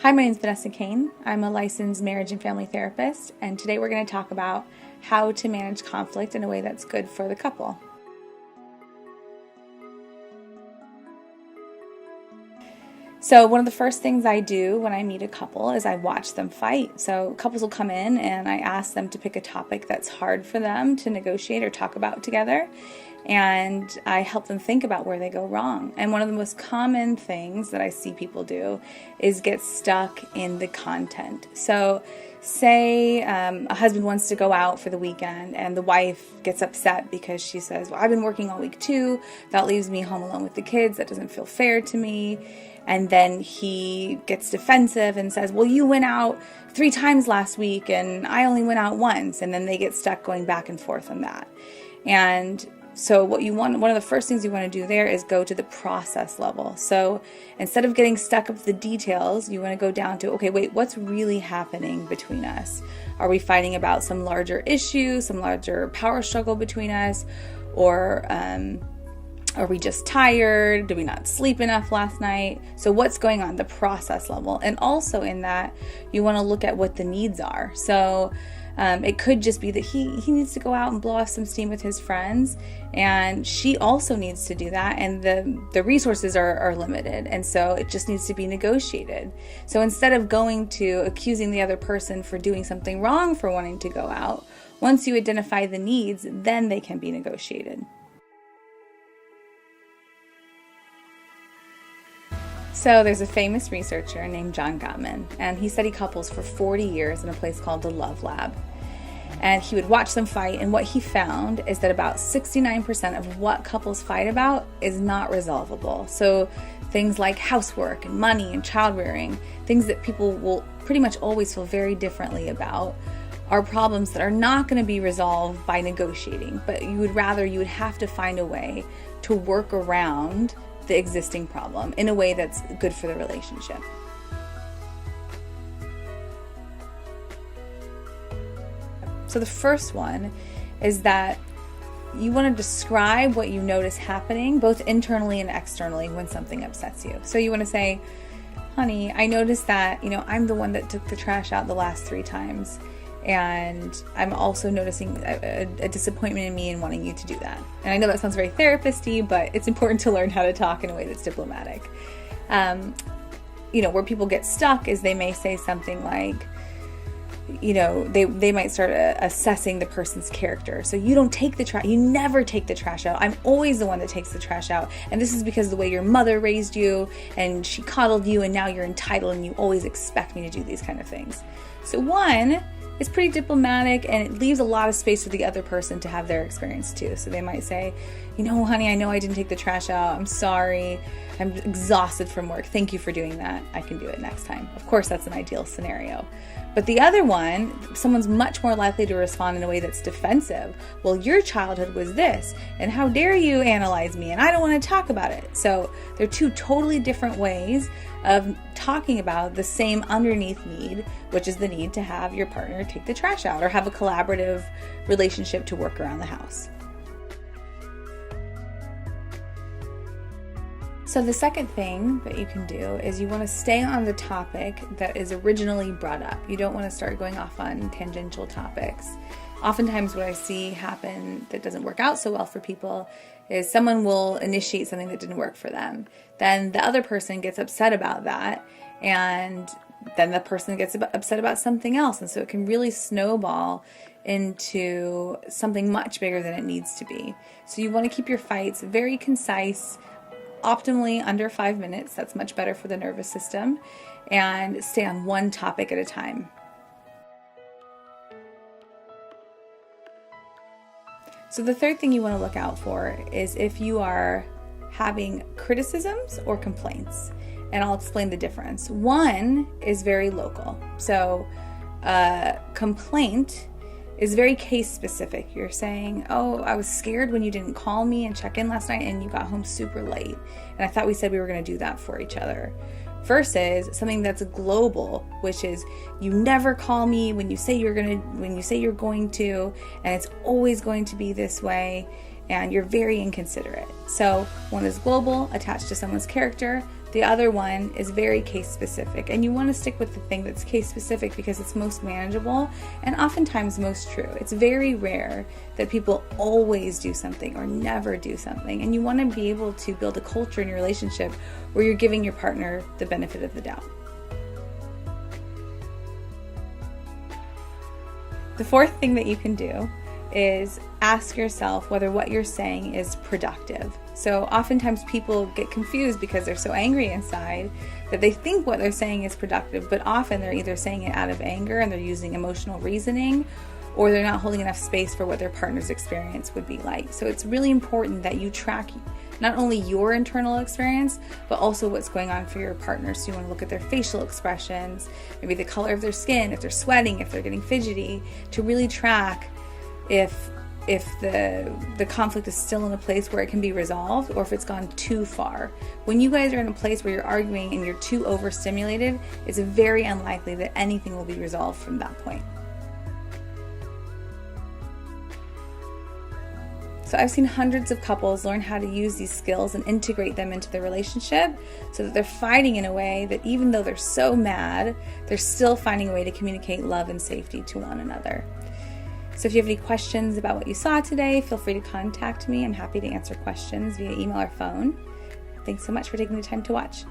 Hi, my name is Vanessa Cain. I'm a licensed marriage and family therapist, and today we're going to talk about how to manage conflict in a way that's good for the couple. So one of the first things I do when I meet a couple is I watch them fight. So couples will come in and I ask them to pick a topic that's hard for them to negotiate or talk about together. And I help them think about where they go wrong. And one of the most common things that I see people do is get stuck in the content. So say a husband wants to go out for the weekend and the wife gets upset because she says, well, I've been working all week too. That leaves me home alone with the kids. That doesn't feel fair to me. And then he gets defensive and says, well, you went out 3 times last week and I only went out once. And then they get stuck going back and forth on that. And so one of the first things you want to do there is go to the process level. So instead of getting stuck with the details, you want to go down to, okay, wait, what's really happening between us? Are we fighting about some larger issue, some larger power struggle between us? Or are we just tired? Did we not sleep enough last night? So what's going on, the process level? And also in that, you want to look at what the needs are. So it could just be that he needs to go out and blow off some steam with his friends, and she also needs to do that, and the resources are limited, and so it just needs to be negotiated. So instead of going to accusing the other person for doing something wrong for wanting to go out, once you identify the needs, then they can be negotiated. So there's a famous researcher named John Gottman, and he studied couples for 40 years in a place called the Love Lab. And he would watch them fight, and what he found is that about 69% of what couples fight about is not resolvable. So things like housework and money and child rearing, things that people will pretty much always feel very differently about, are problems that are not going to be resolved by negotiating, but you would have to find a way to work around the existing problem in a way that's good for the relationship. So the first one is that you want to describe what you notice happening both internally and externally when something upsets you. So you want to say, honey, I noticed that, I'm the one that took the trash out the last 3 times. And I'm also noticing a disappointment in me and wanting you to do that. And I know that sounds very therapist-y, but it's important to learn how to talk in a way that's diplomatic. Where people get stuck is they may say something like, they might start assessing the person's character. So you never take the trash out. I'm always the one that takes the trash out. And this is because of the way your mother raised you and she coddled you, and now you're entitled and you always expect me to do these kind of things. So one, it's pretty diplomatic, and it leaves a lot of space for the other person to have their experience too. So they might say, honey, I know I didn't take the trash out. I'm sorry. I'm exhausted from work. Thank you for doing that. I can do it next time. Of course, that's an ideal scenario. But the other one, someone's much more likely to respond in a way that's defensive. Well, your childhood was this, and how dare you analyze me, and I don't want to talk about it. So they're 2 totally different ways of talking about the same underneath need, which is the need to have your partner take the trash out or have a collaborative relationship to work around the house. So the second thing that you can do is you want to stay on the topic that is originally brought up. You don't want to start going off on tangential topics. Oftentimes what I see happen that doesn't work out so well for people is someone will initiate something that didn't work for them. Then the other person gets upset about that, and then the person gets upset about something else. And so it can really snowball into something much bigger than it needs to be. So you want to keep your fights very concise, optimally under 5 minutes. That's much better for the nervous system, and stay on one topic at a time. So the third thing you want to look out for is if you are having criticisms or complaints, and I'll explain the difference. One is very local. So complaint is very case specific. You're saying, oh, I was scared when you didn't call me and check in last night and you got home super late, and I thought we said we were going to do that for each other. Versus something that's global, which is you never call me when you say you're going to, and it's always going to be this way, and you're very inconsiderate. So one is global, attached to someone's character. The other one is very case specific, and you want to stick with the thing that's case specific because it's most manageable and oftentimes most true. It's very rare that people always do something or never do something, and you want to be able to build a culture in your relationship where you're giving your partner the benefit of the doubt. The fourth thing that you can do is ask yourself whether what you're saying is productive. So oftentimes people get confused because they're so angry inside that they think what they're saying is productive, but often they're either saying it out of anger and they're using emotional reasoning, or they're not holding enough space for what their partner's experience would be like. So it's really important that you track not only your internal experience, but also what's going on for your partner. So you want to look at their facial expressions, maybe the color of their skin, if they're sweating, if they're getting fidgety, to really track if the conflict is still in a place where it can be resolved or if it's gone too far. When you guys are in a place where you're arguing and you're too overstimulated, it's very unlikely that anything will be resolved from that point. So I've seen hundreds of couples learn how to use these skills and integrate them into their relationship so that they're fighting in a way that even though they're so mad, they're still finding a way to communicate love and safety to one another. So if you have any questions about what you saw today, feel free to contact me. I'm happy to answer questions via email or phone. Thanks so much for taking the time to watch.